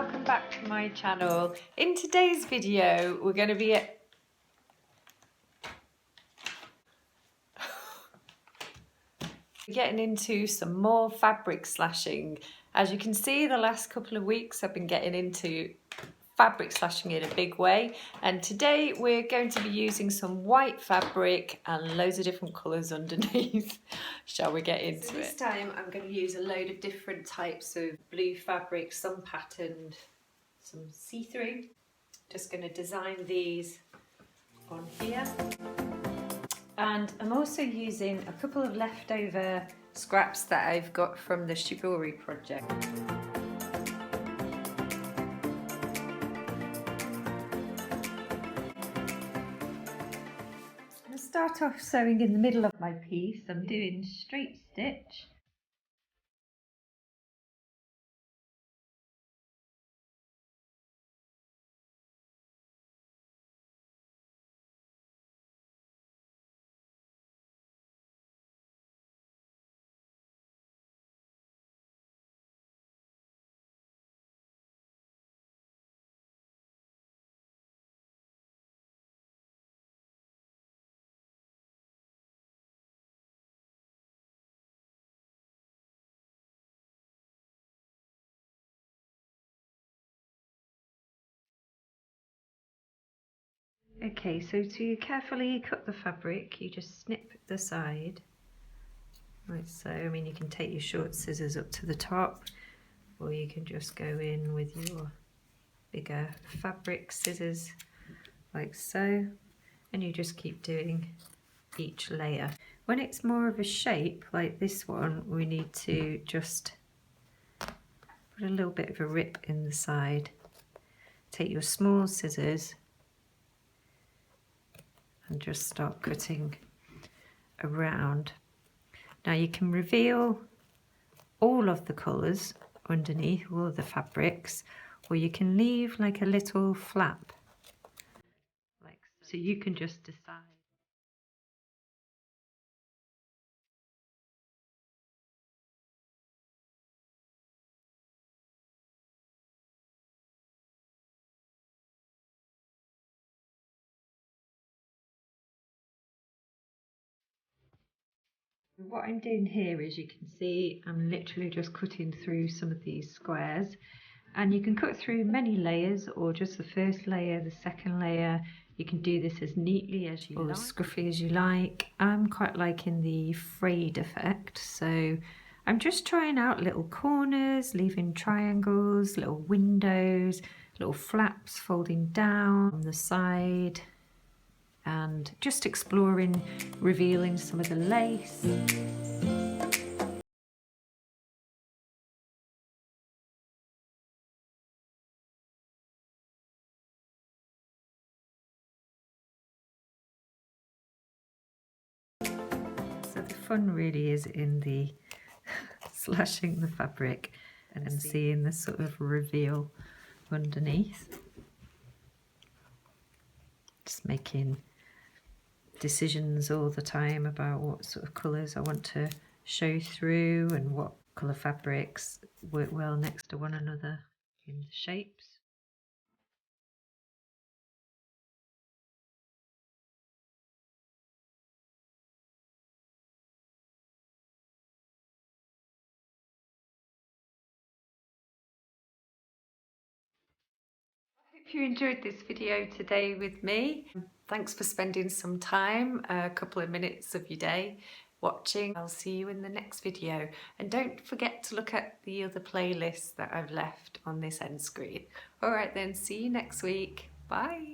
welcome back to my channel. In today's video we're going to be getting into some more fabric slashing. As you can see, the last couple of weeks I've been getting into fabric slashing in a big way, and today we're going to be using some white fabric and loads of different colours underneath. Shall we get into it? This time I'm going to use a load of different types of blue fabric, some patterned, some see-through. Just going to design these on here, and I'm also using a couple of leftover scraps that I've got from the Shibori project. I'll start off sewing in the middle of my piece. I'm doing straight stitch. Okay, so to carefully cut the fabric, you just snip the side, like so. I mean, you can take your short scissors up to the top, or you can just go in with your bigger fabric scissors, like so, and you just keep doing each layer. When it's more of a shape, like this one, we need to just put a little bit of a rip in the side. Take your small scissors and just start cutting around. Now you can reveal all of the colours underneath, all of the fabrics, or you can leave like a little flap, like so. You can just decide. What I'm doing here is, you can see I'm literally just cutting through some of these squares, and you can cut through many layers or just the first layer, the second layer. You can do this as neatly as you like, as scruffy as you like. I'm quite liking the frayed effect, so I'm just trying out little corners, leaving triangles, little windows, little flaps folding down on the side, and just exploring, revealing some of the lace. So the fun really is in the slashing the fabric and then seeing the sort of reveal underneath. Just making decisions all the time about what sort of colours I want to show through and what colour fabrics work well next to one another in the shapes. I hope you enjoyed this video today with me. Thanks for spending some time, a couple of minutes of your day watching. I'll see you in the next video, and don't forget to look at the other playlists that I've left on this end screen. Alright then, see you next week. Bye!